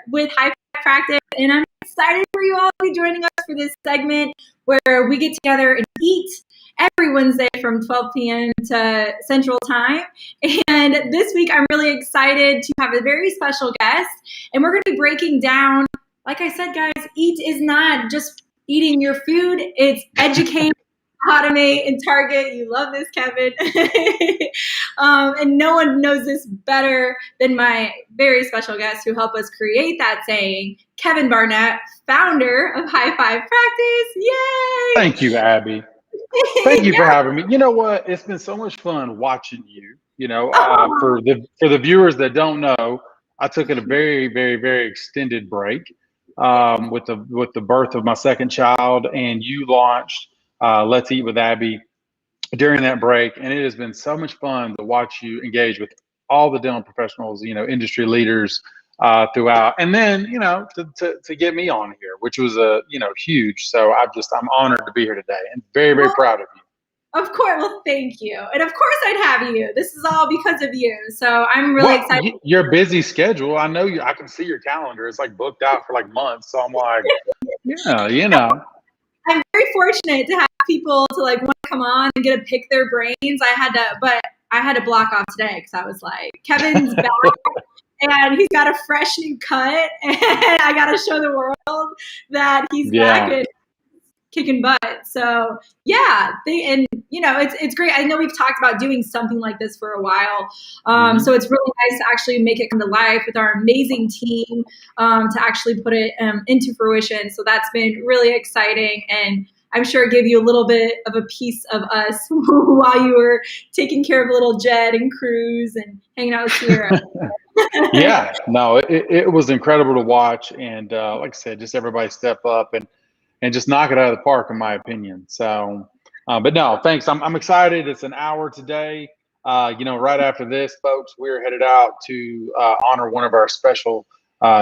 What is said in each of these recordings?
with Hi5 Practice, and I'm excited for you all to be joining us for this segment where we get together and eat every Wednesday from 12 p.m. to Central Time. And this week, I'm really excited to have a very special guest, and we're going to be breaking down, like I said, guys, EAT is not just eating your food, it's educating automate and target. You love this, Kevin. And no one knows this better than my very special guest who helped us create that saying, Kevin Barnett, founder of Hi5 Practice. Yay! Thank you, Abby. Thank you for having me. You know what? It's been so much fun watching you. For the viewers that don't know, I took a very, very, very extended break with the birth of my second child, and you launched Let's Eat with Abbey during that break, and it has been so much fun to watch you engage with all the dental professionals, industry leaders throughout, and then to get me on here, which was huge. So I'm honored to be here today, and very, very proud of you. Of course. Well, thank you. And of course I'd have you. This is all because of you. So I'm really excited. Your busy schedule. I know I can see your calendar. It's like booked out for like months. So I'm like, I'm very fortunate to have people to want to come on and get to pick their brains. I had to block off today because I was like, Kevin's back and he's got a fresh new cut, and I got to show the world that he's back and kicking butt. So it's great. I know we've talked about doing something like this for a while. So it's really nice to actually make it come to life with our amazing team to actually put it into fruition. So that's been really exciting. And I'm sure it gave you a little bit of a piece of us while you were taking care of little Jed and Cruz and hanging out with Sierra. Yeah, no, it was incredible to watch. And like I said, just everybody step up and just knock it out of the park, in my opinion. So, but no, thanks. I'm excited. It's an hour today. Right after this, folks, we're headed out to honor one of our special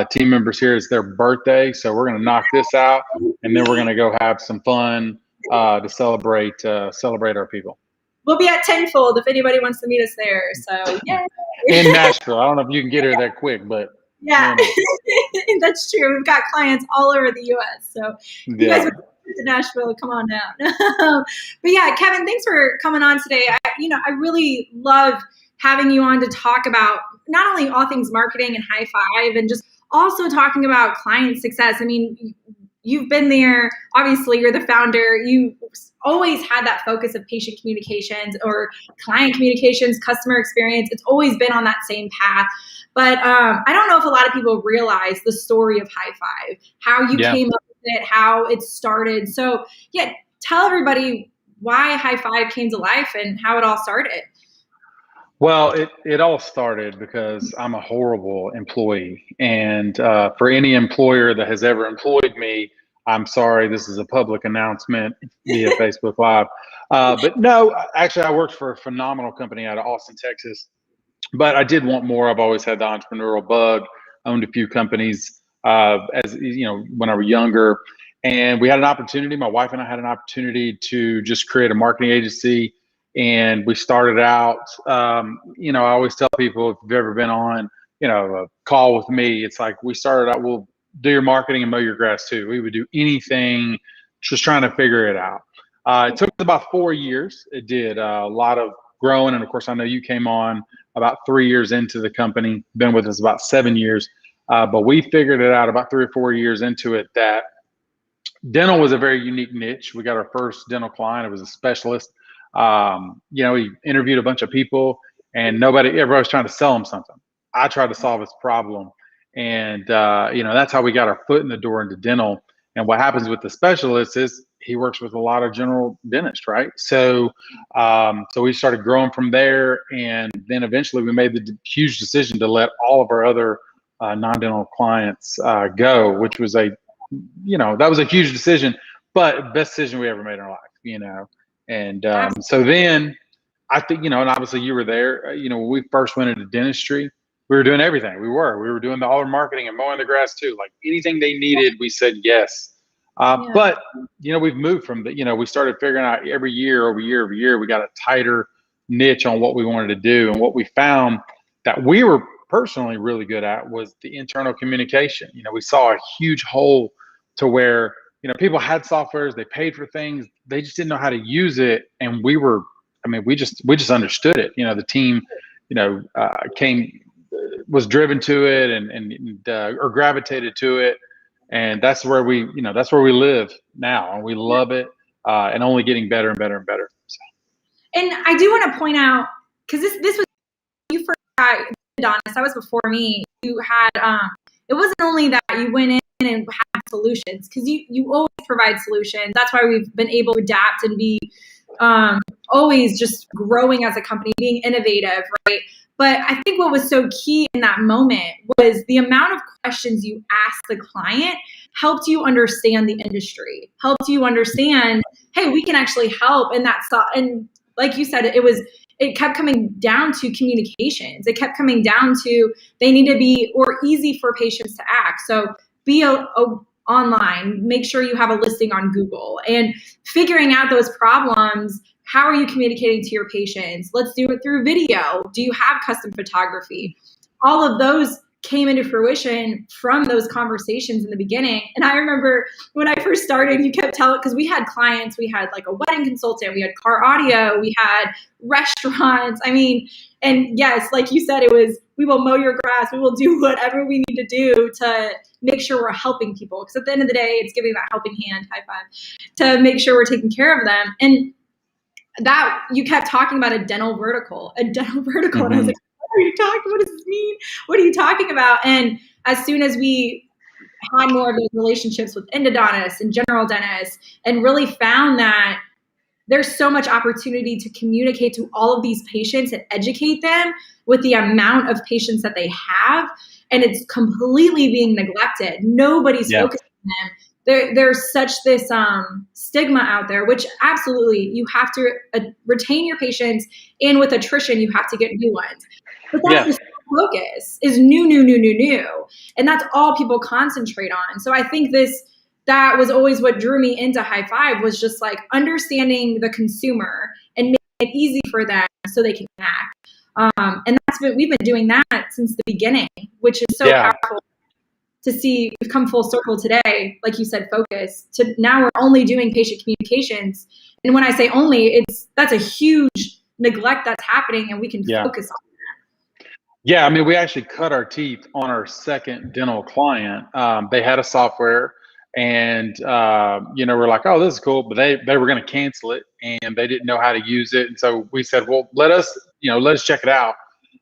team members here. It's their birthday. So we're going to knock this out, and then we're going to go have some fun to celebrate our people. We'll be at Tenfold if anybody wants to meet us there. So, yeah. In Nashville. I don't know if you can get here that quick, but. Yeah, that's true. We've got clients all over the U.S. So you guys would to Nashville, come on down. But yeah, Kevin, thanks for coming on today. I really love having you on to talk about not only all things marketing and Hi5 and just also talking about client success. I mean, you've been there. Obviously, you're the founder. You always had that focus of patient communications or client communications, customer experience. It's always been on that same path. But I don't know if a lot of people realize the story of Hi5, how you came up with it, how it started. So, tell everybody why Hi5 came to life and how it all started. Well, it all started because I'm a horrible employee. And for any employer that has ever employed me, I'm sorry, this is a public announcement via Facebook Live. But no, actually, I worked for a phenomenal company out of Austin, Texas. But I did want more. I've always had the entrepreneurial bug, owned a few companies when I was younger. And we had an opportunity, my wife and I had an opportunity to just create a marketing agency. And we started out, I always tell people, if you've ever been on, a call with me, it's like we started out, we'll do your marketing and mow your grass too. We would do anything, just trying to figure it out. It took about 4 years. It did a lot of growing. And of course, I know you came on about 3 years into the company, been with us about 7 years. But we figured it out about 3 or 4 years into it that dental was a very unique niche. We got our first dental client. It was a specialist. We interviewed a bunch of people and everybody was trying to sell them something. I tried to solve his problem. And, that's how we got our foot in the door into dental. And what happens with the specialist is he works with a lot of general dentists, right? So we started growing from there. And then eventually we made the huge decision to let all of our other non-dental clients go, which was that was a huge decision, but best decision we ever made in our life, And so then I think, and obviously you were there, when we first went into dentistry, we were doing everything. We were doing all our marketing and mowing the grass too. Like anything they needed, we said yes. But, we've moved from we started figuring out every year, over year, we got a tighter niche on what we wanted to do. And what we found that we were personally really good at was the internal communication. We saw a huge hole to where, people had softwares, they paid for things, they just didn't know how to use it. And we just understood it. The team, was driven to it or gravitated to it. And that's where we live now. And we love it, and only getting better and better and better. So. And I do want to point out, because this was, you first got Adonis, that was before me. You had, it wasn't only that you went in and had solutions, because you always provide solutions. That's why we've been able to adapt and be always just growing as a company, being innovative, right? But I think what was so key in that moment was the amount of questions you asked the client helped you understand the industry, helped you understand, hey, we can actually help. And and like you said, it kept coming down to communications. It kept coming down to they need to be easy for patients to act. So be online, make sure you have a listing on Google, and figuring out those problems. How are you communicating to your patients? Let's do it through video. Do you have custom photography? All of those came into fruition from those conversations in the beginning. And I remember when I first started, you kept telling, because we had clients, we had like a wedding consultant, we had car audio, we had restaurants. And yes, like you said, it was, we will mow your grass, we will do whatever we need to do to make sure we're helping people. Because at the end of the day, it's giving that helping hand, high five, to make sure we're taking care of them. And that you kept talking about a dental vertical. Mm-hmm. And I was like, what does this mean? What are you talking about? And as soon as we had more of those relationships with endodontists and general dentists, and really found that there's so much opportunity to communicate to all of these patients and educate them with the amount of patients that they have, and it's completely being neglected. Nobody's focusing on them. There's such this stigma out there, which absolutely you have to retain your patients, and with attrition, you have to get new ones. But that's the focus is new. And that's all people concentrate on. So I think that was always what drew me into Hi5, was just like understanding the consumer and making it easy for them so they can act. And we've been doing that since the beginning, which is so powerful. To see we've come full circle today, like you said, focus to now we're only doing patient communications. And when I say only, that's a huge neglect that's happening, and we can focus on that. Yeah, we actually cut our teeth on our second dental client. They had a software, and we're like, oh, this is cool, but they were going to cancel it, and they didn't know how to use it. And so we said, well, let us check it out.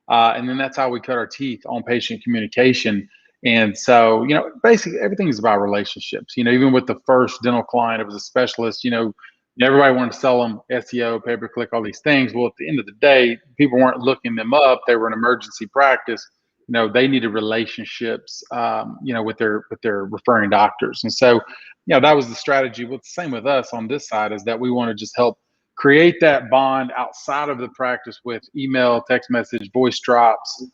And then that's how we cut our teeth on patient communication. And so, basically everything is about relationships. Even with the first dental client, it was a specialist. Everybody wanted to sell them SEO, pay-per-click, all these things. Well, at the end of the day, people weren't looking them up. They were an emergency practice. They needed relationships, with their referring doctors. And so, that was the strategy. Well, the same with us on this side is that we want to just help create that bond outside of the practice with email, text message, voice drops,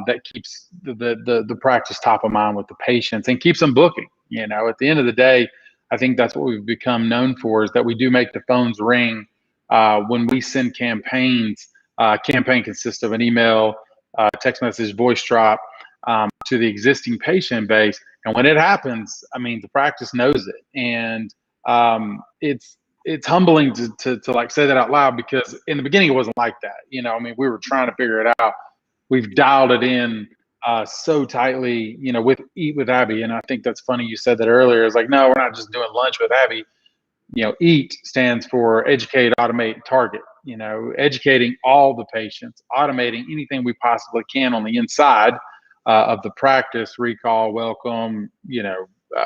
that keeps the practice top of mind with the patients and keeps them booking. At the end of the day, I think that's what we've become known for, is that we do make the phones ring when we send campaigns. Campaign consists of an email, text message, voice drop to the existing patient base. And when it happens, the practice knows it. And it's humbling to like say that out loud, because in the beginning it wasn't like that. We were trying to figure it out. We've dialed it in so tightly, with Eat with Abbey. And I think that's funny you said that earlier. It's like, no, we're not just doing lunch with Abbey. EAT stands for educate, automate, target. Educating all the patients, automating anything we possibly can on the inside of the practice, recall, welcome,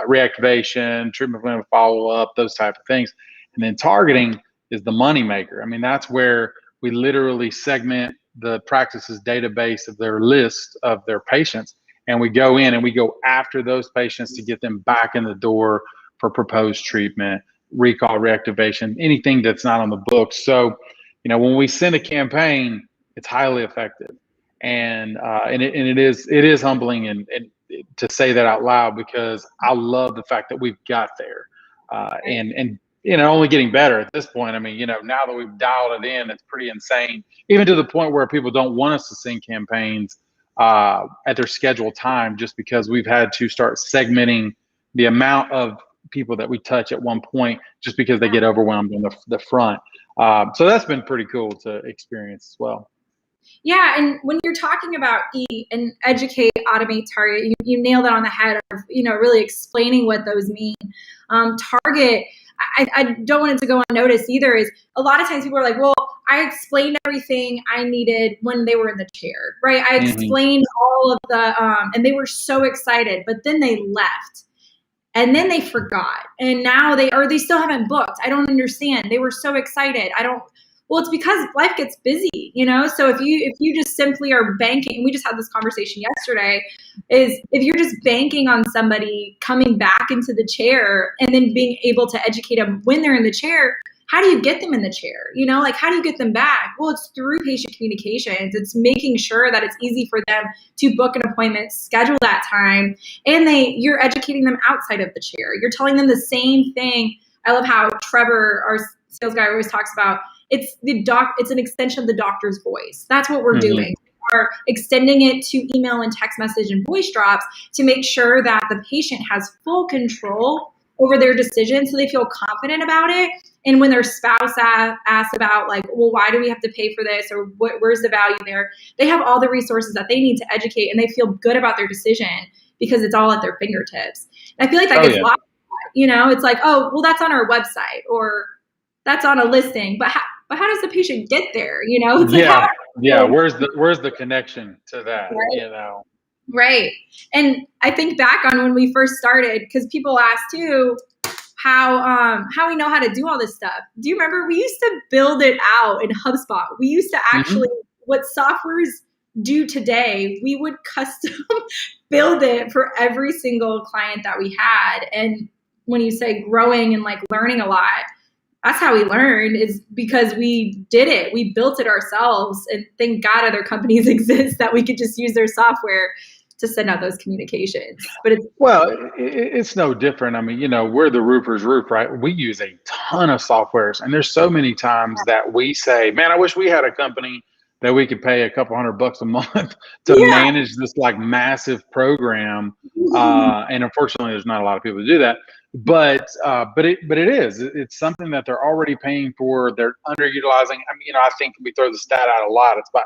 reactivation, treatment plan, follow-up, those type of things. And then targeting is the money maker. That's where we literally segment the practice's database of their list of their patients, and we go in and we go after those patients to get them back in the door for proposed treatment, recall, reactivation, anything that's not on the books. So, when we send a campaign, it's highly effective, and it is humbling and to say that out loud, because I love the fact that we've got there, and only getting better at this point. Now that we've dialed it in, it's pretty insane, even to the point where people don't want us to send campaigns at their scheduled time, just because we've had to start segmenting the amount of people that we touch at one point, just because they get overwhelmed on the front. So that's been pretty cool to experience as well. Yeah, and when you're talking about E and educate, automate, target, you nailed it on the head of, really explaining what those mean. Target, I don't want it to go unnoticed either, is a lot of times people are like, well, I explained everything I needed when they were in the chair, right? I explained all of the, and they were so excited, but then they left. And then they forgot. And now they still haven't booked. I don't understand. They were so excited. Well, it's because life gets busy, So if you just simply are banking, and we just had this conversation yesterday, is if you're just banking on somebody coming back into the chair and then being able to educate them when they're in the chair, how do you get them in the chair? How do you get them back? Well, it's through patient communications. It's making sure that it's easy for them to book an appointment, schedule that time, and you're educating them outside of the chair. You're telling them the same thing. I love how Trevor, our sales guy, always talks about it's an extension of the doctor's voice. That's what we're doing. We are extending it to email and text message and voice drops to make sure that the patient has full control over their decision, so they feel confident about it. And when their spouse asks about well, why do we have to pay for this, or where's the value there, they have all the resources that they need to educate, and they feel good about their decision because it's all at their fingertips. And I feel like that gets lost. It's like, oh, well, that's on our website, or that's on a listing, but how does the patient get there? It's Where's the connection to that? Right? Right. And I think back on when we first started, because people ask too, how we know how to do all this stuff. Do you remember we used to build it out in HubSpot? We used to actually, what softwares do today, we would custom build it for every single client that we had. And when you say growing and learning a lot, that's how we learned, is because we did it. We built it ourselves, and thank God other companies exist that we could just use their software to send out those communications. But it's no different. I mean, we're the roofer's roof, right? We use a ton of softwares, and there's so many times that we say, man, I wish we had a company that we could pay a couple $100 a month to manage this massive program. And unfortunately, there's not a lot of people to do that. But it's something that they're already paying for. They're underutilizing. I mean, I think we throw the stat out a lot. It's about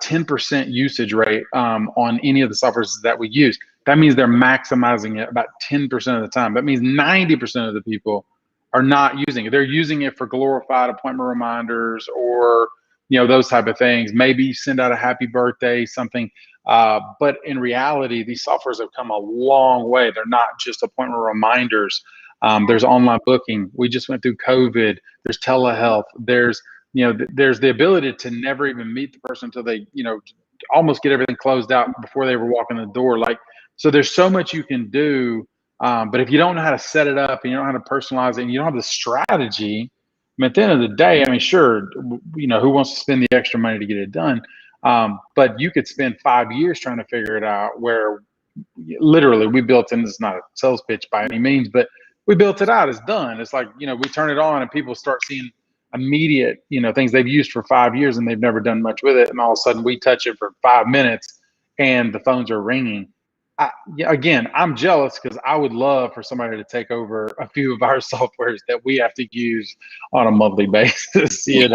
10% usage rate on any of the softwares that we use. That means they're maximizing it about 10% of the time. That means 90% of the people are not using it. They're using it for glorified appointment reminders, or those type of things. Maybe send out a happy birthday, something. But in reality, these softwares have come a long way. They're not just appointment reminders. There's online booking. We just went through COVID. There's telehealth. There's the ability to never even meet the person until they, almost get everything closed out before they ever walk in the door. So there's so much you can do. But if you don't know how to set it up, and you don't know how to personalize it, and you don't have the strategy, at the end of the day, I mean, sure, who wants to spend the extra money to get it done? But you could spend 5 years trying to figure it out, where literally we built in, it's not a sales pitch by any means, but we built it out. It's done. It's like, we turn it on and people start seeing immediate, things they've used for 5 years and they've never done much with it. And all of a sudden we touch it for 5 minutes and the phones are ringing. Again, I'm jealous, because I would love for somebody to take over a few of our softwares that we have to use on a monthly basis. Same.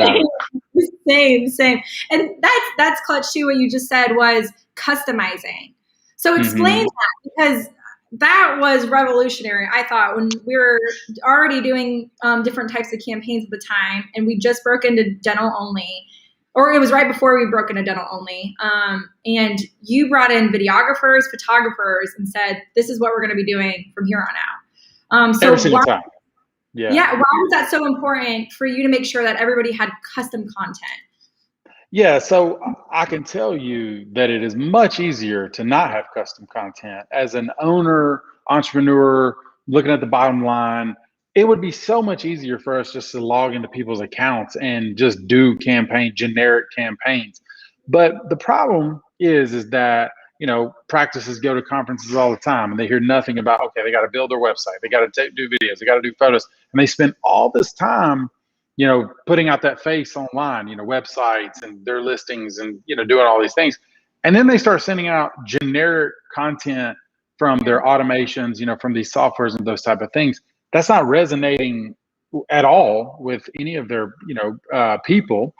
And that's clutch too. What you just said was customizing. So explain that, because that was revolutionary, I thought, when we were already doing different types of campaigns at the time, and we just broke into dental only. Or it was right before we broke into dental only. And you brought in videographers, photographers, and said, this is what we're going to be doing from here on out. Every single time. Yeah. Why was that so important for you to make sure that everybody had custom content? Yeah. So I can tell you that it is much easier to not have custom content. As an owner, entrepreneur, looking at the bottom line, it would be so much easier for us just to log into people's accounts and just do generic campaigns. But the problem is that, practices go to conferences all the time and they hear nothing about, okay, they got to build their website. They got to do videos. They got to do photos. And they spend all this time putting out that face online, websites and their listings and, doing all these things. And then they start sending out generic content from their automations, from these softwares and those type of things. That's not resonating at all with any of their, people.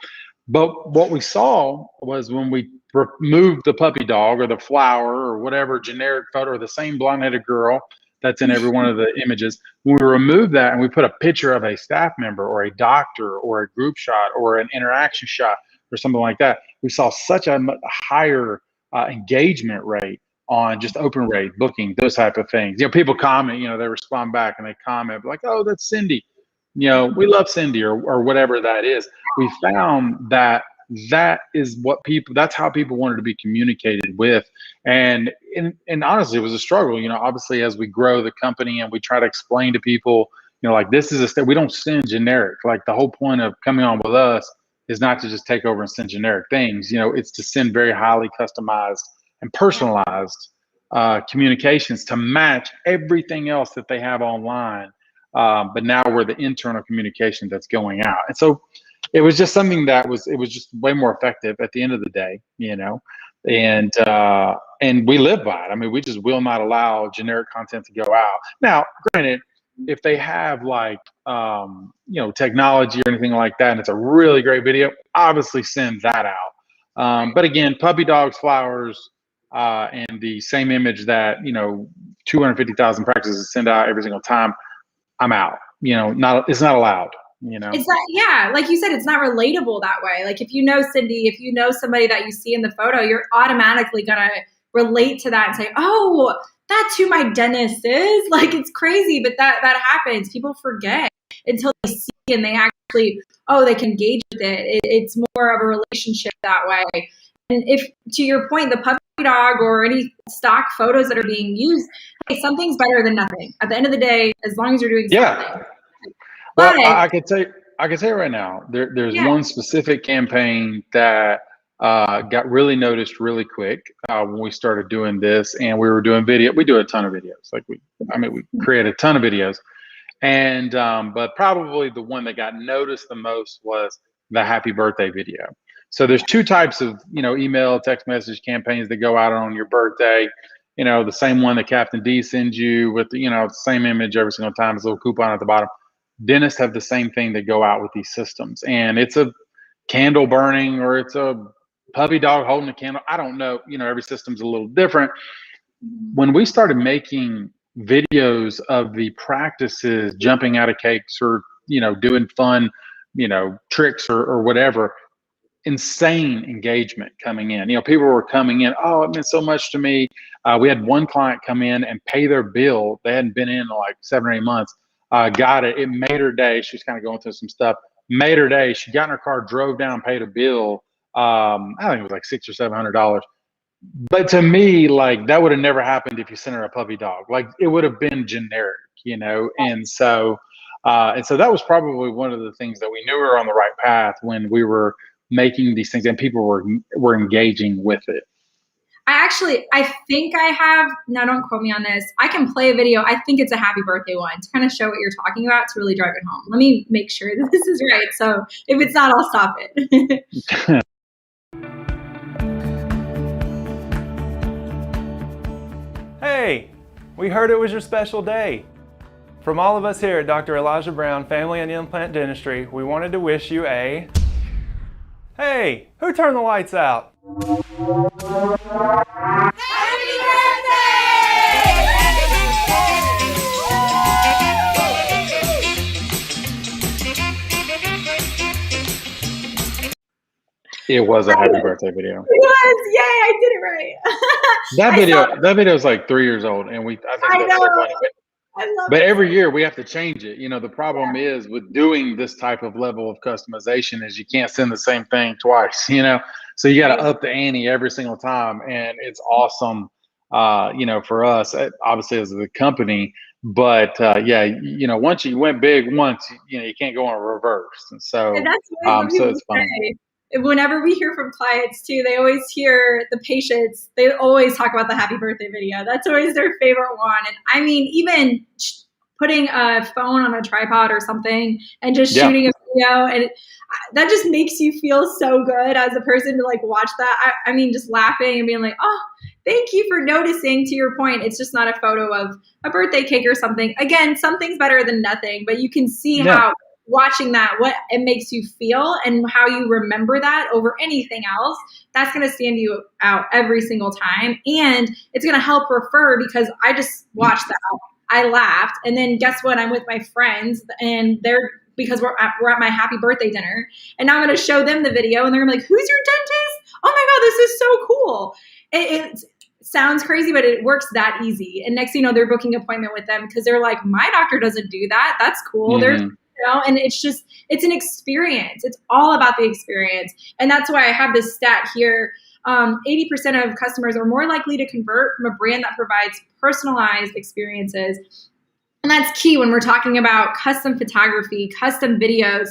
But what we saw was when we removed the puppy dog or the flower or whatever generic photo or the same blonde-headed girl that's in every one of the images, when we removed that and we put a picture of a staff member or a doctor or a group shot or an interaction shot or something like that, we saw such a higher engagement rate on just open rate, booking, those type of things. People comment, they respond back and they comment like, oh, that's Cindy. We love Cindy or whatever that is. We found that is what people, that's how people wanted to be communicated with. And honestly, it was a struggle, obviously as we grow the company and we try to explain to people, like this is a step, we don't send generic. Like the whole point of coming on with us is not to just take over and send generic things, it's to send very highly customized and personalized communications to match everything else that they have online. But now we're the internal communication that's going out. And so it was just something it was just way more effective at the end of the day, and we live by it. I mean, we just will not allow generic content to go out. Now, granted, if they have like, technology or anything like that, and it's a really great video, obviously send that out. But again, puppy dogs, flowers, and the same image that, 250,000 practices send out every single time, I'm out. It's not allowed. It's not, yeah, like you said, it's not relatable that way. Like if you know Cindy, if you know somebody that you see in the photo, you're automatically gonna relate to that and say, oh, that's who my dentist is. Like it's crazy, but that happens. People forget until they see and they actually, they can engage with it. It's more of a relationship that way. And if, to your point, the puppy dog or any stock photos that are being used, hey, something's better than nothing. At the end of the day, as long as you're doing something. Well, I could say right now, there's one specific campaign that got really noticed really quick when we started doing this, and we were doing video. We do a ton of videos. Like we create a ton of videos, and but probably the one that got noticed the most was the happy birthday video. So there's two types of email, text message campaigns that go out on your birthday. The same one that Captain D sends you with the same image every single time, this little coupon at the bottom. Dentists have the same thing that go out with these systems, and it's a candle burning or it's a puppy dog holding a candle. I don't know. Every system's a little different. When we started making videos of the practices jumping out of cakes or doing fun tricks or whatever, insane engagement coming in. People were coming in, oh, it meant so much to me. We had one client come in and pay their bill. They hadn't been in like 7 or 8 months. Got it. It made her day. She was kind of going through some stuff. Made her day. She got in her car, drove down, paid a bill. I think it was like $600 or $700. But to me, like that would have never happened if you sent her a puppy dog. Like it would have been generic, And so that was probably one of the things that we knew we were on the right path when we were making these things and people were engaging with it. I think I have, no, don't quote me on this. I can play a video. I think it's a happy birthday one to kind of show what you're talking about to really drive it home. Let me make sure that this is right. So if it's not, I'll stop it. Hey, we heard it was your special day. From all of us here at Dr. Elijah Brown Family and Implant Dentistry, we wanted to wish you a... Hey, who turned the lights out? Happy birthday! It was a happy birthday video. It was, yay! I did it right. That video is like 3 years old, and I think that's so funny. But every year we have to change it. The problem is with doing this type of level of customization is you can't send the same thing twice. So you got to up the ante every single time, and it's awesome. For us, obviously as a company, but once you went big once, you can't go in reverse, and so so it's funny. Whenever we hear from clients too, they always hear the patients, they always talk about the happy birthday video. That's always their favorite one. And I mean, even putting a phone on a tripod or something and just shooting a And that just makes you feel so good as a person to like watch that. I mean, just laughing and being like, oh, thank you for noticing. To your point, it's just not a photo of a birthday cake or something. Again, something's better than nothing, but you can see how watching that, what it makes you feel and how you remember that over anything else, that's going to stand you out every single time. And it's going to help refer, because I just watched that. I laughed. And then guess what? I'm with my friends and because we're at my happy birthday dinner, and now I'm going to show them the video and they're gonna be like, who's your dentist? Oh my God, this is so cool. It sounds crazy, but it works that easy. And next thing you know, they're booking an appointment with them because they're like, my doctor doesn't do that. That's cool. There's, and it's an experience. It's all about the experience. And that's why I have this stat here. 80% of customers are more likely to convert from a brand that provides personalized experiences. And that's key when we're talking about custom photography, custom videos.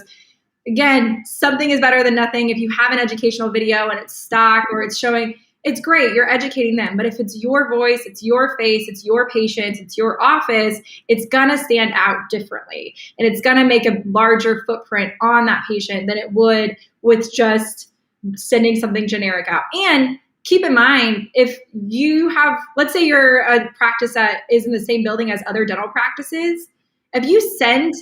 Again, something is better than nothing. If you have an educational video and it's stock or it's showing, it's great. You're educating them. But if it's your voice, it's your face, it's your patients, it's your office, it's going to stand out differently. And it's going to make a larger footprint on that patient than it would with just sending something generic out. And keep in mind, if you have, let's say you're a practice that is in the same building as other dental practices, if you send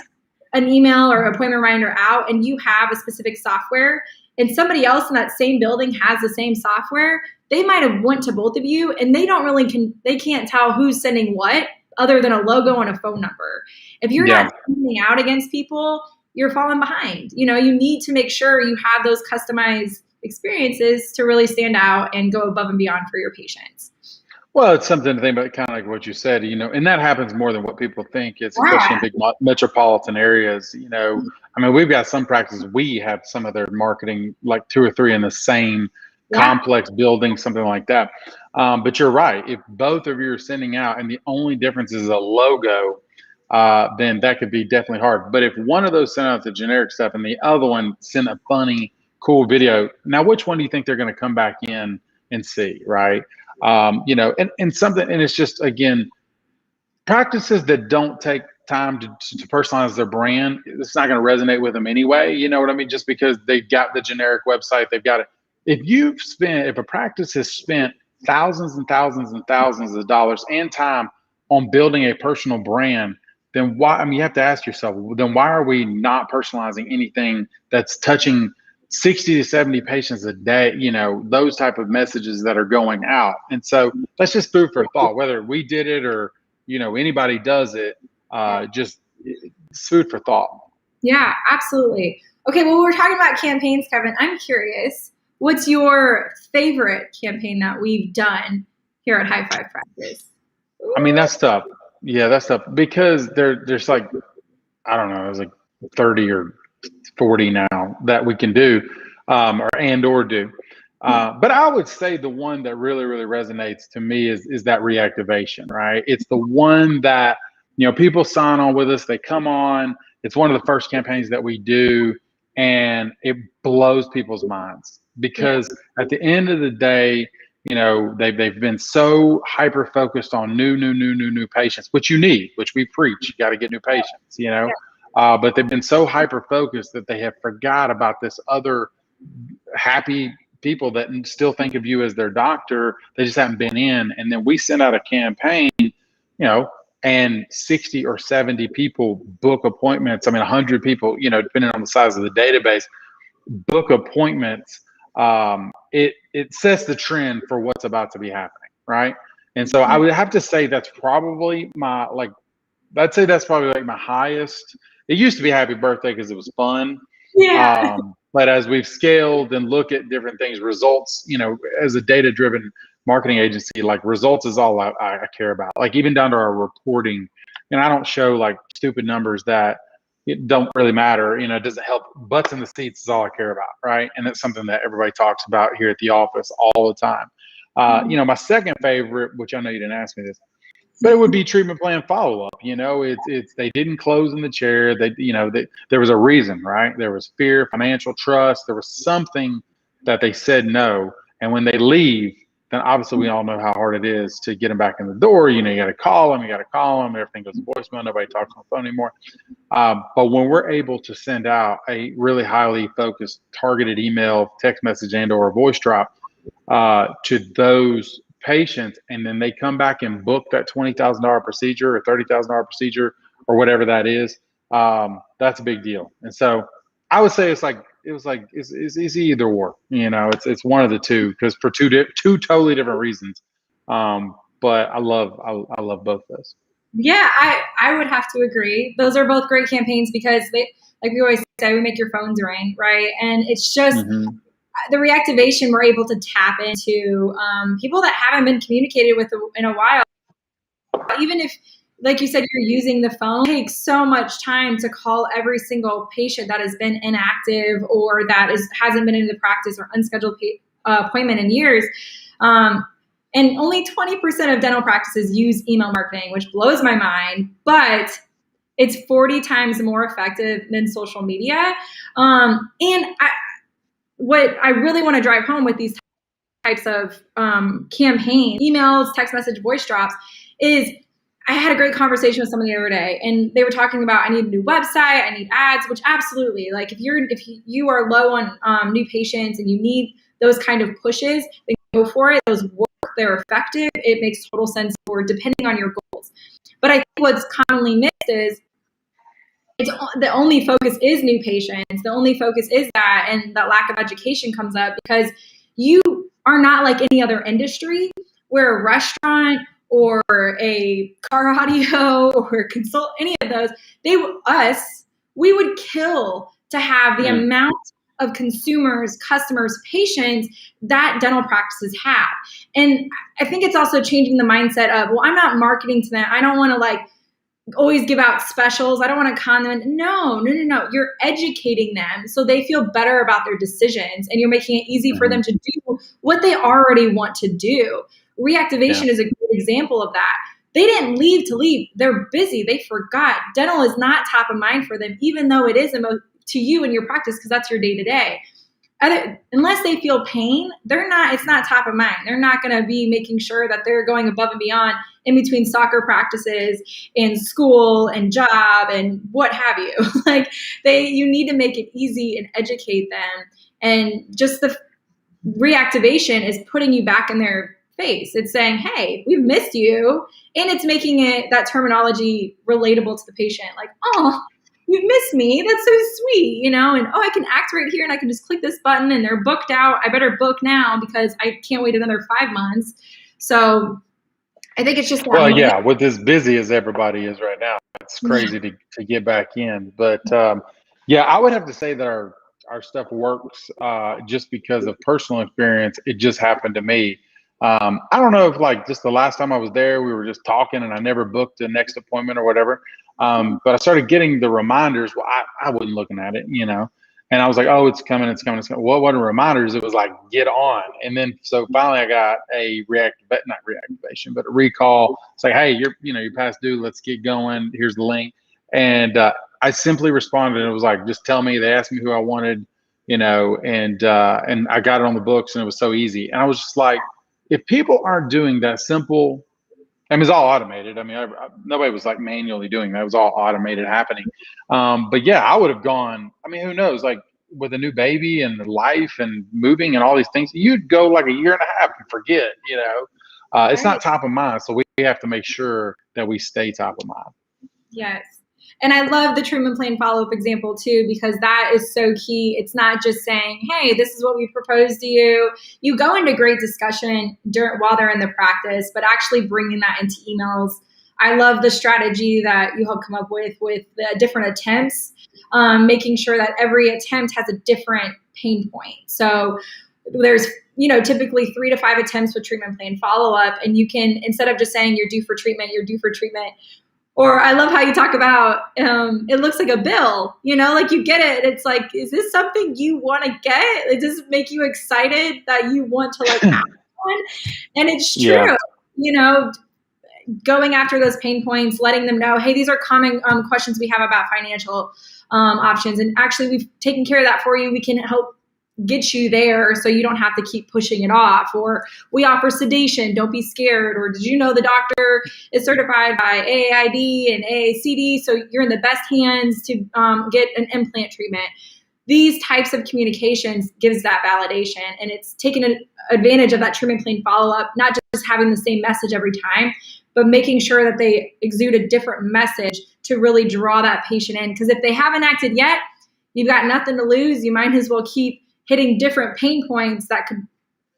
an email or appointment reminder out and you have a specific software and somebody else in that same building has the same software, they might have went to both of you and they can't tell who's sending what other than a logo and a phone number. If you're not sending out against people, you're falling behind. You need to make sure you have those customized experiences to really stand out and go above and beyond for your patients. Well, it's something to think about, kind of like what you said, and that happens more than what people think. It's especially in big metropolitan areas. I mean, we've got some practices, we have some of their marketing, like 2 or 3 in the same complex building, something like that. But you're right. If both of you are sending out and the only difference is a logo, then that could be definitely hard. But if one of those sent out the generic stuff and the other one sent a funny, cool video, now which one do you think they're going to come back in and see, right? And it's just, again, practices that don't take time to personalize their brand, it's not going to resonate with them anyway. You know what I mean? Just because they've got the generic website, they've got it. If a practice has spent thousands and thousands and thousands of dollars and time on building a personal brand, then why, I mean, you have to ask yourself, then why are we not personalizing anything that's touching 60 to 70 patients a day, those type of messages that are going out. And so that's just food for thought, whether we did it or, anybody does it, just it's food for thought. Yeah, absolutely. Okay. Well, we're talking about campaigns, Kevin. I'm curious, what's your favorite campaign that we've done here at Hi5 Practice? Ooh. I mean, that's tough. Yeah, that's tough because there's like, I don't know, there's like 30 or 40 now that we can do or do. But I would say the one that really, really resonates to me is that reactivation, right? It's the one that, people sign on with us, they come on. It's one of the first campaigns that we do, and it blows people's minds because at the end of the day, they've been so hyper focused on new patients, which we preach, you got to get new patients, but they've been so hyper focused that they have forgot about this other happy people that still think of you as their doctor. They just haven't been in. And then we send out a campaign, and 60 or 70 people book appointments. I mean, 100 people, depending on the size of the database, book appointments. It sets the trend for what's about to be happening, right? And so I would have to say that's probably my highest. It used to be happy birthday because it was fun. Yeah. But as we've scaled and look at different things, results, as a data-driven marketing agency, like results is all I care about. Like even down to our reporting, and I don't show like stupid numbers that it don't really matter. It doesn't help. Butts in the seats is all I care about, right? And it's something that everybody talks about here at the office all the time. My second favorite, which I know you didn't ask me this, but it would be treatment plan follow-up. It's they didn't close in the chair. There was a reason, right? There was fear, financial trust. There was something that they said no. And when they leave, then obviously we all know how hard it is to get them back in the door. You got to call them, everything goes to voicemail, nobody talks on the phone anymore. But when we're able to send out a really highly focused, targeted email, text message, and/or a voice drop to those patients, and then they come back and book that $20,000 procedure or $30,000 procedure or whatever that is, that's a big deal. And so I would say it's either or. It's one of the two, because for two totally different reasons. But I love both of those. Yeah, I would have to agree. Those are both great campaigns because they, like we always say, we make your phones ring, right? And it's just the reactivation, we're able to tap into people that haven't been communicated with in a while. Even if, like you said, you're using the phone, it takes so much time to call every single patient that has been inactive or that hasn't been in the practice or unscheduled appointment in years. And only 20% of dental practices use email marketing, which blows my mind, but it's 40 times more effective than social media. What I really want to drive home with these types of campaigns, emails, text message, voice drops, is I had a great conversation with someone the other day, and they were talking about, I need a new website, I need ads, which absolutely, like if you are low on new patients and you need those kind of pushes, then go for it. Those work, they're effective. It makes total sense for depending on your goals. But I think what's commonly missed is the only focus is new patients. The only focus is that, and that lack of education comes up because you are not like any other industry where a restaurant or a car audio or consult, any of those, we would kill to have the amount of consumers, customers, patients that dental practices have. And I think it's also changing the mindset of, well, I'm not marketing to them. I don't want to like always give out specials. I don't want to con them. No. You're educating them so they feel better about their decisions, and you're making it easy for them to do what they already want to do. Reactivation is a good example of that. They didn't leave to leave. They're busy. They forgot. Dental is not top of mind for them, even though it is to you in your practice because that's your day-to-day. Unless they feel pain, it's not top of mind. They're not going to be making sure that they're going above and beyond in between soccer practices and school and job and what have you. You need to make it easy and educate them. And just the reactivation is putting you back in their face. It's saying, hey, we've missed you. And it's making that terminology relatable to the patient. Like, oh, you missed me. That's so sweet, and I can act right here and I can just click this button and they're booked out. I better book now because I can't wait another 5 months. So I think it's just with as busy as everybody is right now, it's crazy to get back in. But I would have to say that our stuff works just because of personal experience. It just happened to me. I don't know if just the last time I was there, we were just talking and I never booked a next appointment or whatever. But I started getting the reminders. Well, I wasn't looking at it, and I was like, oh, it's coming. Well, it wasn't reminders. It was like, get on. And then, so finally I got a not reactivation, but a recall. It's like, hey, you're past due. Let's get going. Here's the link. And I simply responded, and it was like, just tell me. They asked me who I wanted, and I got it on the books, and it was so easy. And I was just like, if people aren't doing that simple, it's all automated. Nobody was like manually doing that. It was all automated happening. But I would have gone, who knows, like with a new baby and life and moving and all these things, you'd go like a year and a half and forget, it's not top of mind. So we have to make sure that we stay top of mind. Yes. And I love the treatment plan follow-up example too, because that is so key. It's not just saying, hey, this is what we propose to you. You go into great discussion while they're in the practice, but actually bringing that into emails. I love the strategy that you have come up with the different attempts, making sure that every attempt has a different pain point. So there's, typically 3 to 5 attempts with treatment plan follow-up, and you can, instead of just saying you're due for treatment. Or I love how you talk about, it looks like a bill, like you get it. It's like, is this something you want to get? Does it make you excited that you want to act on? And it's true, going after those pain points, letting them know, hey, these are common questions we have about financial options. And actually we've taken care of that for you. We can help, get you there so you don't have to keep pushing it off. Or we offer sedation, don't be scared. Or did you know the doctor is certified by A.A.I.D and A.A.C.D, so you're in the best hands to get an implant treatment. These types of communications gives that validation, and it's taking advantage of that treatment plan follow-up, not just having the same message every time, but making sure that they exude a different message to really draw that patient in. Because if they haven't acted yet, you've got nothing to lose. You might as well keep hitting different pain points that could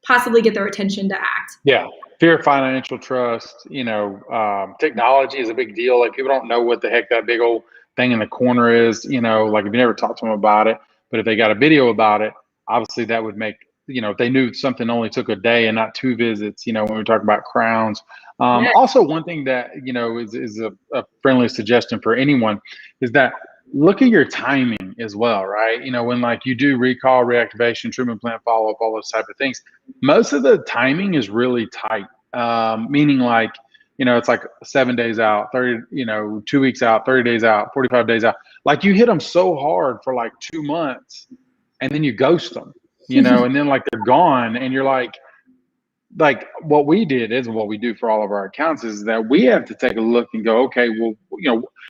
possibly get their attention to act. Yeah. Fear of financial trust, technology is a big deal. Like, people don't know what the heck that big old thing in the corner is, like, if you never talk to them about it, but if they got a video about it, obviously that would make, if they knew something only took a day and not 2 visits, when we talk about crowns. Yeah. Also, one thing that, is a friendly suggestion for anyone is that look at your timing as well, right? When like you do recall, reactivation, treatment plan follow-up, all those type of things, most of the timing is really tight. Meaning like, it's like 7 days out, 30, 2 weeks out, 30 days out, 45 days out. Like, you hit them so hard for like 2 months and then you ghost them, and then like they're gone, and you're like what we did is what we do for all of our accounts is that we have to take a look and go, okay, well,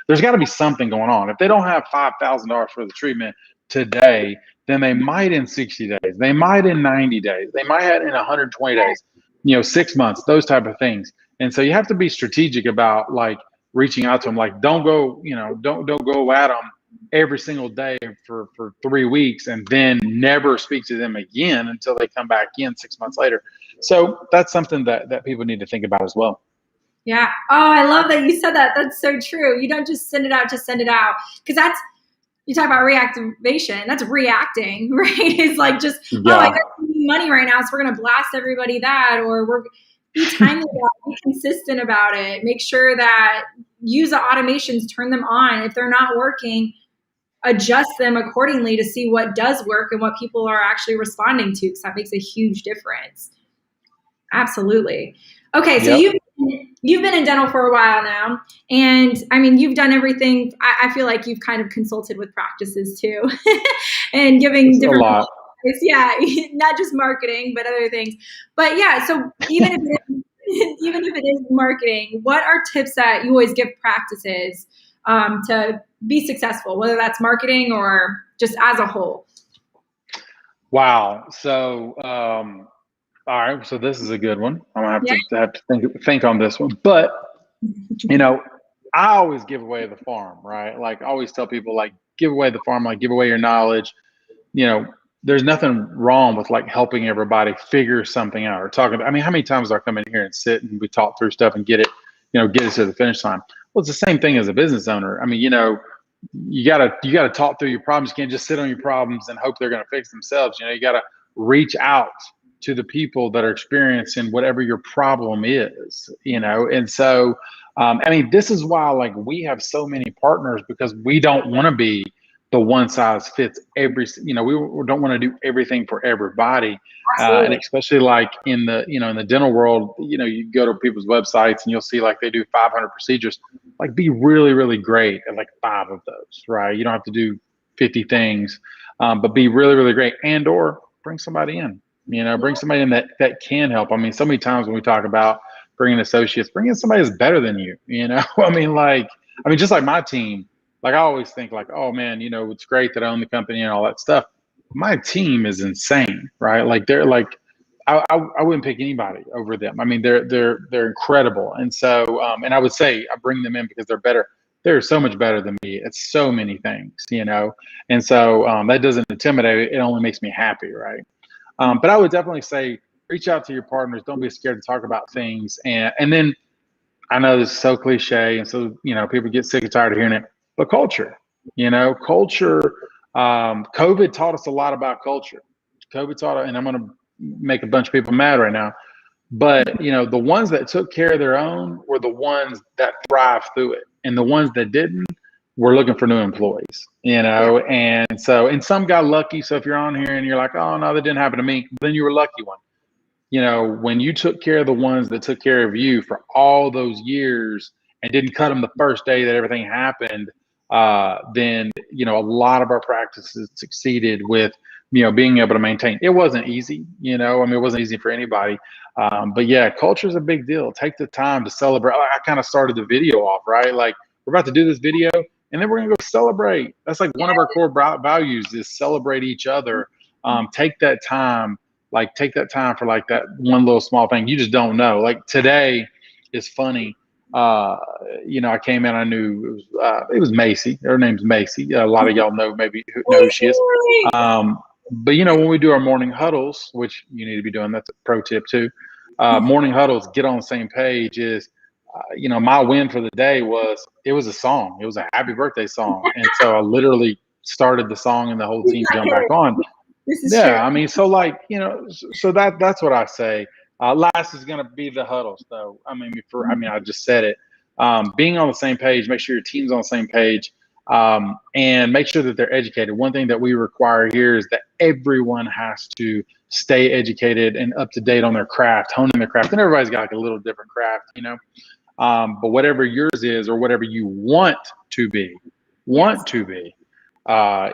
there's got to be something going on. If they don't have $5,000 for the treatment today, then they might in 60 days, they might in 90 days, they might have in 120 days, 6 months, those type of things. And so you have to be strategic about like reaching out to them. Like, don't go, don't go at them every single day for 3 weeks and then never speak to them again until they come back in 6 months later. So that's something that people need to think about as well. Yeah. Oh, I love that you said that. That's so true. You don't just send it out to send it out. Because you talk about reactivation, that's reacting, right? It's like just, yeah. I got money right now, so we're going to blast everybody that, or be timely about it, be consistent about it. Make sure that use the automations, turn them on. If they're not working, adjust them accordingly to see what does work and what people are actually responding to, because that makes a huge difference. Absolutely. Okay, so Yep. you've been in dental for a while now, and I mean, you've done everything. I feel like you've kind of consulted with practices too, and giving different advice. Yeah, not just marketing, but other things. But yeah, so even if it is marketing, what are tips that you always give practices to be successful, whether that's marketing or just as a whole? Wow. So, all right. So this is a good one. I'm gonna have to think on this one. But I always give away the farm, right? Like, I always tell people, like, give away the farm, like, give away your knowledge. There's nothing wrong with like helping everybody figure something out or talking about. I mean, how many times do I come in here and sit and we talk through stuff and get it to the finish line? Well, it's the same thing as a business owner. I mean, you gotta talk through your problems. You can't just sit on your problems and hope they're gonna fix themselves. You gotta reach out to the people that are experiencing whatever your problem is. And so I mean, this is why like we have so many partners, because we don't want to be the one size fits every. We don't want to do everything for everybody. And especially like in the in the dental world, you go to people's websites and you'll see like they do 500 procedures. Like, be really, really great at like 5 of those, right? You don't have to do 50 things, but be really, really great, and or bring somebody in. Bring somebody in that can help. I mean, so many times when we talk about bringing associates, bring in somebody that's better than you. I mean, just like my team. Like, I always think like, oh man, it's great that I own the company and all that stuff. My team is insane, right? Like, they're like, I wouldn't pick anybody over them. I mean, they're incredible. And so, and I would say I bring them in because they're better. They're so much better than me. It's so many things, and so that doesn't intimidate. It only makes me happy, right? But I would definitely say reach out to your partners. Don't be scared to talk about things. And then, I know this is so cliche, and so people get sick and tired of hearing it. But culture, culture. COVID taught us a lot about culture. COVID taught, and I'm going to make a bunch of people mad right now, but the ones that took care of their own were the ones that thrived through it, and the ones that didn't were looking for new employees. And so, and some got lucky. So if you're on here and you're like, oh no, that didn't happen to me, then you were a lucky one. When you took care of the ones that took care of you for all those years and didn't cut them the first day that everything happened, then a lot of our practices succeeded with being able to maintain. It wasn't easy, I mean, it wasn't easy for anybody. But yeah, culture is a big deal. Take the time to celebrate. I kind of started the video off, right? Like, we're about to do this video and then we're going to go celebrate. That's like one of our core values is celebrate each other. Take that time, for like that one little small thing. You just don't know. Like today is funny. I came in, I knew it was Macy. Her name's Macy. A lot of y'all know who she is. But when we do our morning huddles, which you need to be doing, that's a pro tip too. Morning huddles, get on the same page is, my win for the day it was a song. It was a happy birthday song. And so I literally started the song and the whole team jumped back on. This is true. I mean, so so that's what I say. Last is going to be the huddles though. I mean, I just said it. Being on the same page, make sure your team's on the same page. And make sure that they're educated. One thing that we require here is that everyone has to stay educated and up to date on their craft, honing their craft. And everybody's got like a little different craft, but whatever yours is, or whatever you want to be,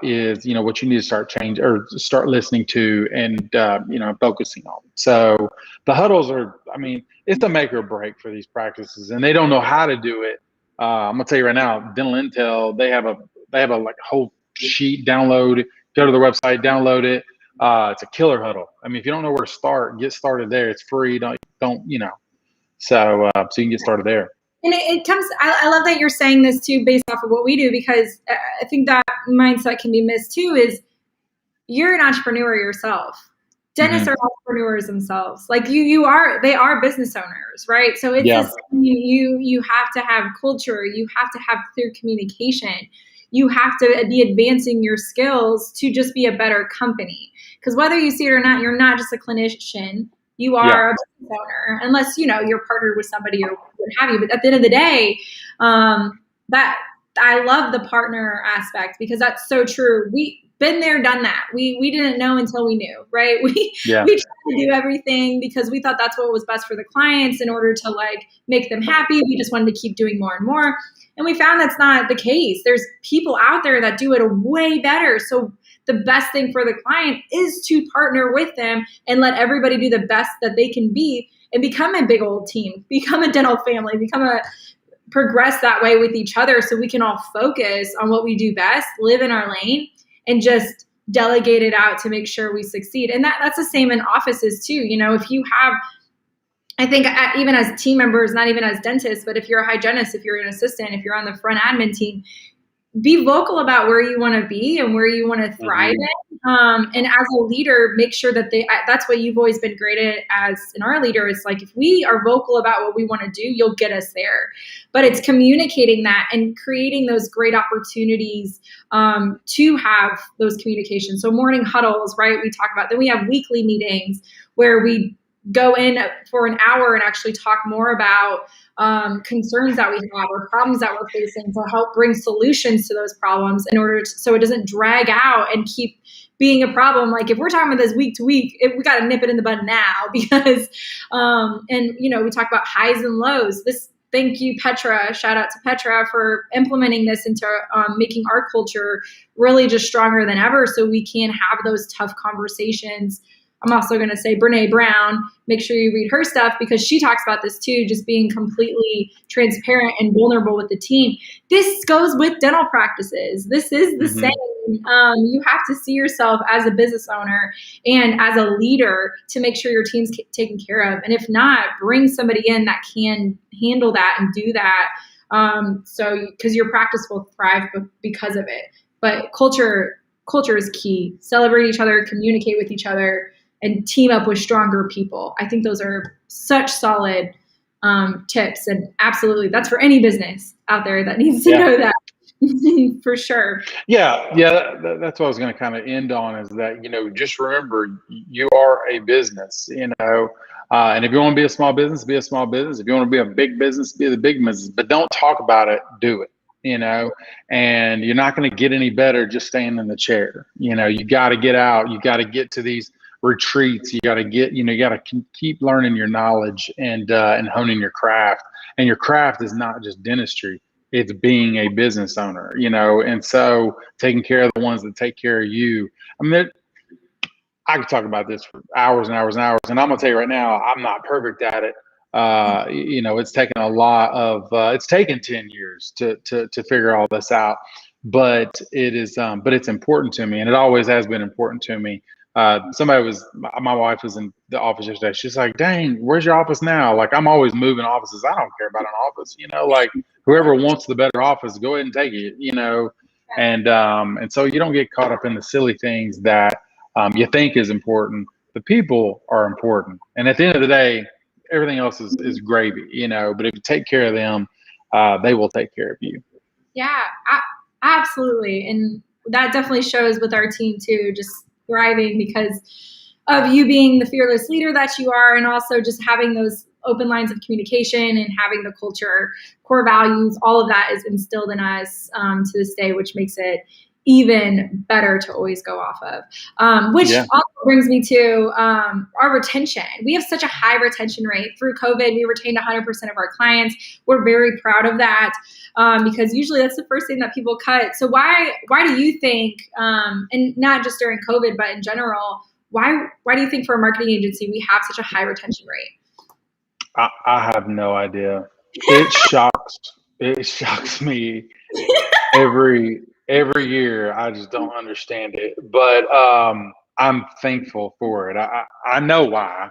is, what you need to start listening to and, focusing on. So the huddles are, I mean, it's a make or break for these practices, and they don't know how to do it. I'm gonna tell you right now, Dental Intel, they have a like whole sheet. Download, go to the website, download it. It's a killer huddle. I mean, if you don't know where to start, get started there. It's free. Don't so you can get started there. And it comes, I love that you're saying this too, based off of what we do, because I think that mindset can be missed too, is you're an entrepreneur yourself. Dentists are entrepreneurs themselves. Like they are business owners, right? So it's you have to have culture. You have to have clear communication. You have to be advancing your skills to just be a better company. Because whether you see it or not, you're not just a clinician. You are a business owner, unless, you're partnered with somebody or what have you. But at the end of the day, that I love the partner aspect, because that's so true. We been there, done that. We didn't know until we knew, right? We tried to do everything because we thought that's what was best for the clients in order to like make them happy. We just wanted to keep doing more and more. And we found that's not the case. There's people out there that do it way better. So the best thing for the client is to partner with them and let everybody do the best that they can be and become a big old team, become a dental family, progress that way with each other, so we can all focus on what we do best, live in our lane, and just delegate it out to make sure we succeed. And that's the same in offices too. If you have, I think even as team members, not even as dentists, but if you're a hygienist, if you're an assistant, if you're on the front admin team, be vocal about where you want to be and where you want to thrive in. And as a leader, make sure that that's what you've always been great at as our leader, is like, if we are vocal about what we want to do, you'll get us there. But it's communicating that and creating those great opportunities to have those communications. So morning huddles, right? We talk about, then we have weekly meetings where we go in for an hour and actually talk more about concerns that we have or problems that we're facing, to help bring solutions to those problems in order so it doesn't drag out and keep being a problem. Like if we're talking about this week to week, we got to nip it in the bud now, because, we talk about highs and lows. Thank you, Petra. Shout out to Petra for implementing this into making our culture really just stronger than ever, so we can have those tough conversations. I'm also going to say Brene Brown, make sure you read her stuff, because she talks about this too, just being completely transparent and vulnerable with the team. This goes with dental practices. This is the same. You have to see yourself as a business owner and as a leader to make sure your team's taken care of. And if not, bring somebody in that can handle that and do that. Because your practice will thrive because of it. But culture is key. Celebrate each other, communicate with each other, and team up with stronger people. I think those are such solid tips. And absolutely, that's for any business out there that needs to know that. For sure. Yeah. That's what I was going to kind of end on, is that, just remember, you are a business, and if you want to be a small business, be a small business. If you want to be a big business, be the big business, but don't talk about it, do it. And you're not going to get any better just staying in the chair. You got to get out. You got to get to these retreats. You got to you got to keep learning your knowledge and honing your craft. And your craft is not just dentistry. It's being a business owner, and so taking care of the ones that take care of you. I mean, I could talk about this for hours and hours and hours. And I'm going to tell you right now, I'm not perfect at it. It's taken a lot of, it's taken 10 years to figure all this out, but it's important to me, and it always has been important to me. My wife was in the office yesterday. She's like, dang, where's your office now? Like, I'm always moving offices. I don't care about an office, like whoever wants the better office, go ahead and take it, and so you don't get caught up in the silly things that you think is important. The people are important. And at the end of the day, everything else is gravy, but if you take care of them, they will take care of you. Yeah, absolutely. And that definitely shows with our team too, just thriving because of you being the fearless leader that you are, and also just having those open lines of communication and having the culture, core values, all of that is instilled in us to this day, which makes it even better to always go off of. Which also brings me to our retention. We have such a high retention rate. Through COVID, we retained 100% of our clients. We're very proud of that because usually that's the first thing that people cut. So why do you think, and not just during COVID, but in general, why do you think for a marketing agency we have such a high retention rate? I have no idea. It shocks me every year. I just don't understand it, but I'm thankful for it. I know why.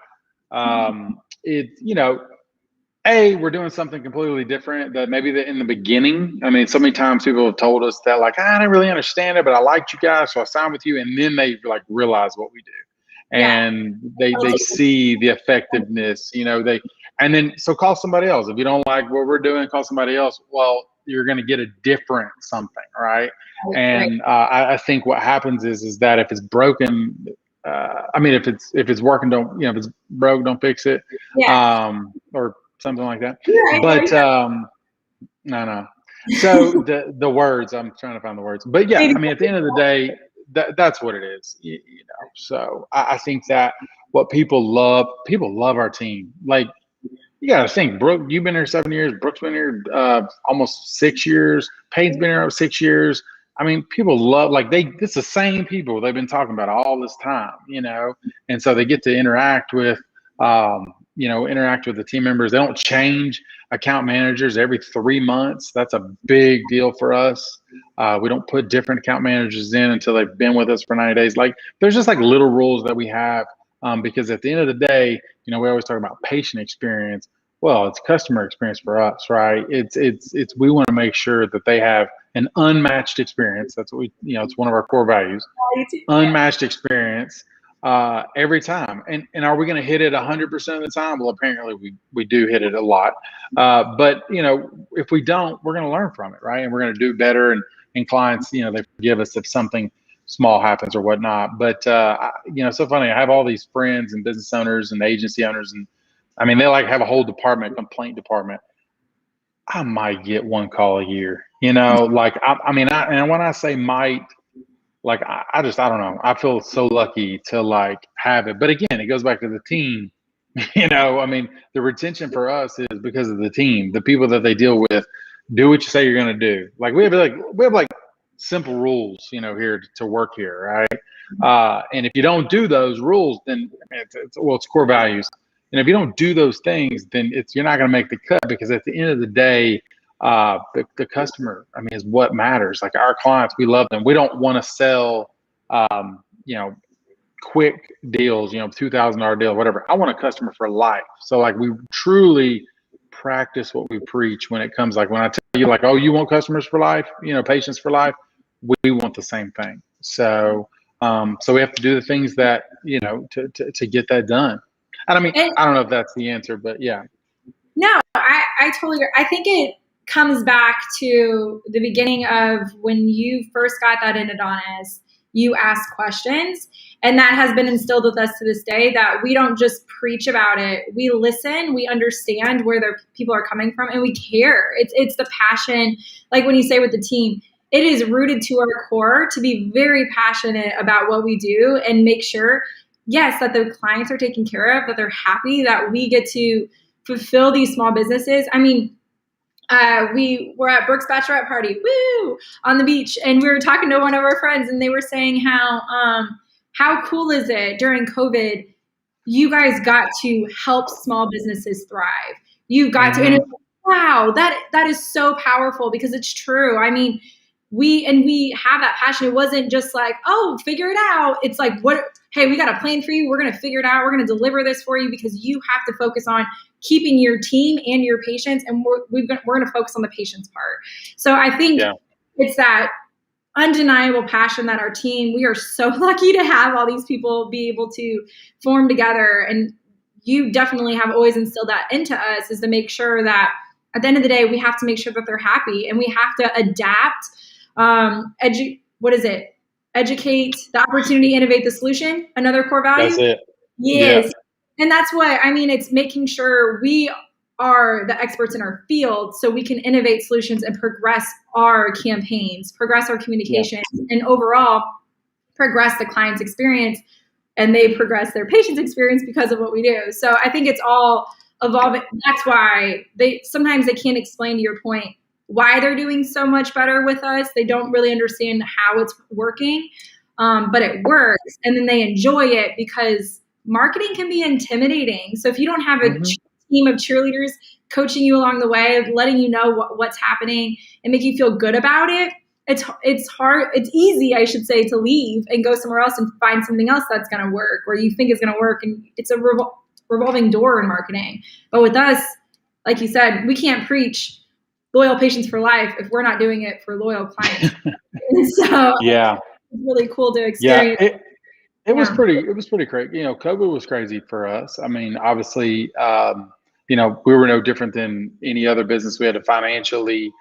We're doing something completely different that maybe in the beginning, I mean, so many times people have told us that, like, I didn't really understand it, but I liked you guys, so I signed with you. And then they like realize what we do. And they see the effectiveness, and then so call somebody else. If you don't like what we're doing, call somebody else. Well, you're going to get a different something, right? And I think what happens is that if it's broken, if it's working, if it's broke, don't fix it, or something like that. But no. So the words, I'm trying to find the words, but yeah, I mean, at the end of the day, that's what it is, So I think that what people love our team. Like, you got to think, Brooke, you've been here 7 years. Brooke's been here almost 6 years. Peyton's been here 6 years. I mean, people love, it's the same people they've been talking about all this time, and so they get to interact with the team members. They don't change account managers every 3 months. That's a big deal for us. We don't put different account managers in until they've been with us for 90 days. Like, there's just like little rules that we have because at the end of the day, we always talk about patient experience. Well, it's customer experience for us, right? It's we want to make sure that they have an unmatched experience. That's what it's one of our core values. Unmatched experience every time. And are we going to hit it 100% of the time? Well, apparently we do hit it a lot. But if we don't, we're going to learn from it, right? And we're going to do better. And clients, they forgive us if something small happens or whatnot. But so funny. I have all these friends and business owners and agency owners, and I mean, they have a whole department, complaint department. I might get one call a year, and when I say might, I don't know. I feel so lucky to have it. But again, it goes back to the team. The retention for us is because of the team, the people that they deal with. Do what you say you're going to do. We have simple rules, here to work here, right? And if you don't do those rules, then it's core values. And if you don't do those things, then you're not going to make the cut, because at the end of the day, the customer, is what matters. Like, our clients, we love them. We don't want to sell, quick deals, $2,000 deal, whatever. I want a customer for life. So we truly practice what we preach when it comes, when I tell you, oh, you want customers for life, patients for life, we want the same thing. So we have to do the things that, to get that done. And I don't know if that's the answer, but yeah. No, I totally agree. I think it comes back to the beginning of when you first got that endodontist, you ask questions, and that has been instilled with us to this day, that we don't just preach about it. We listen, we understand where their people are coming from, and we care. It's the passion. Like when you say with the team, it is rooted to our core to be very passionate about what we do and make sure, yes, that the clients are taken care of, that they're happy, that we get to fulfill these small businesses. We were at Brooke's bachelorette party, on the beach, and we were talking to one of our friends, and they were saying how how cool is it during COVID, you guys got to help small businesses thrive. You got to, and wow, that is so powerful because it's true. I mean, we have that passion. It wasn't just like, oh, figure it out. It's like, hey, we got a plan for you. We're going to figure it out. We're going to deliver this for you because you have to focus on keeping your team and your patients. And we're going to focus on the patient's part. So I think it's that undeniable passion that our team, we are so lucky to have all these people be able to form together. And you definitely have always instilled that into us, is to make sure that at the end of the day, we have to make sure that they're happy and we have to adapt. Educate, the opportunity, innovate the solution. Another core value. That's it. Yes. Yeah. And that's what, I mean, it's making sure we are the experts in our field so we can innovate solutions and progress our campaigns, progress our communication, and overall progress the client's experience, and they progress their patient's experience because of what we do. So I think it's all evolving. That's why sometimes they can't explain, to your point, why they're doing so much better with us. They don't really understand how it's working, but it works. And then they enjoy it because marketing can be intimidating. So if you don't have a team of cheerleaders coaching you along the way, letting you know what's happening and make you feel good about it, it's hard. It's easy, I should say, to leave and go somewhere else and find something else that's going to work or you think is going to work. And it's a revolving door in marketing. But with us, like you said, we can't preach loyal patients for life if we're not doing it for loyal clients. And so it's really cool to experience. Yeah, it was pretty crazy. You know, COVID was crazy for us. I mean, obviously, you know, we were no different than any other business. We had to financially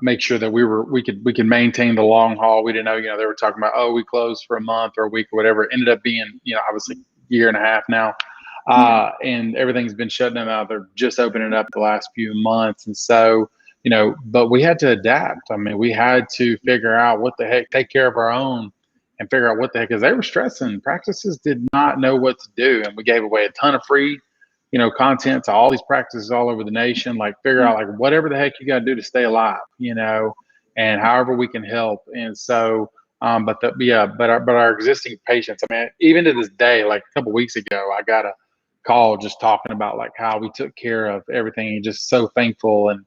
make sure that we could maintain the long haul. We didn't know, you know, they were talking about, oh, we closed for a month or a week or whatever. It ended up being, you know, obviously a year and a half now. And everything's been shutting them out. They're just opening up the last few months. And so, you know, but we had to adapt. I mean, we had to figure out what the heck, take care of our own and figure out what the heck, because they were stressing. Practices did not know what to do. And we gave away a ton of free, you know, content to all these practices all over the nation. Like, figure out like whatever the heck you got to do to stay alive, you know, and however we can help. And so, but our existing patients, I mean, even to this day, like a couple of weeks ago, I got a call just talking about like how we took care of everything and just so thankful. And,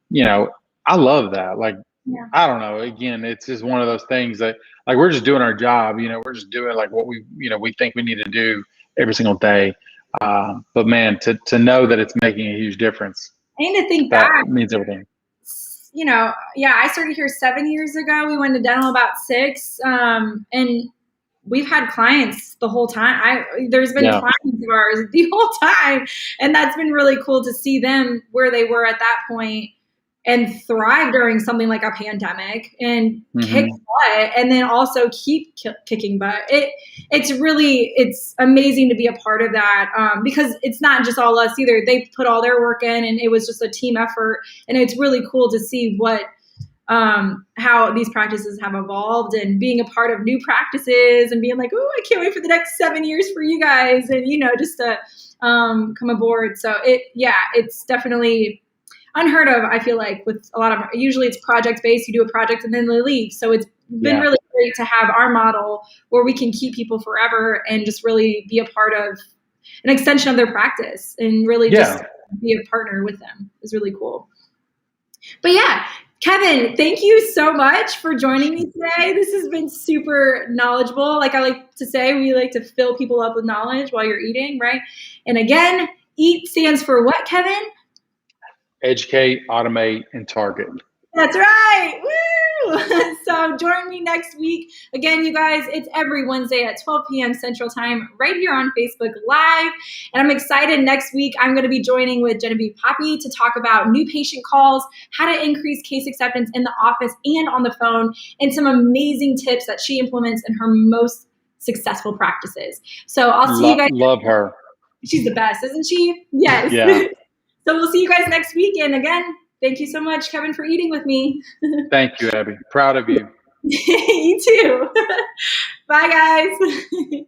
you know, I love that. Like, I don't know, again, it's just one of those things that like, we're just doing our job, you know, we're just doing like what we think we need to do every single day. But man, to know that it's making a huge difference. And to think that back means everything. You know, I started here 7 years ago. We went to dental about 6. And we've had clients the whole time. There's been clients of ours the whole time. And that's been really cool to see them where they were at that point and thrive during something like a pandemic and kick butt, and then also keep kicking butt. It's amazing to be a part of that, because it's not just all us either. They put all their work in, and it was just a team effort. And it's really cool to see how these practices have evolved, and being a part of new practices and being like, oh, I can't wait for the next 7 years for you guys, and just to come aboard. So it's definitely unheard of, I feel like, with a lot of, usually it's project based. You do a project and then they leave. So it's been really great to have our model where we can keep people forever and just really be a part of an extension of their practice and really just be a partner with them. Is really cool. But Kevin, thank you so much for joining me today. This has been super knowledgeable. Like I like to say, we like to fill people up with knowledge while you're eating, right? And again, E.A.T stands for what, Kevin? Educate, automate, and target. That's right. Woo! So join me next week. Again, you guys, it's every Wednesday at 12 p.m. Central Time right here on Facebook Live. And I'm excited. Next week, I'm going to be joining with Genevieve Poppy to talk about new patient calls, how to increase case acceptance in the office and on the phone, and some amazing tips that she implements in her most successful practices. So I'll see you guys. Love her. She's the best, isn't she? Yes. Yeah. So we'll see you guys next week. And again, thank you so much, Kevin, for eating with me. Thank you, Abby. Proud of you. You too. Bye, guys.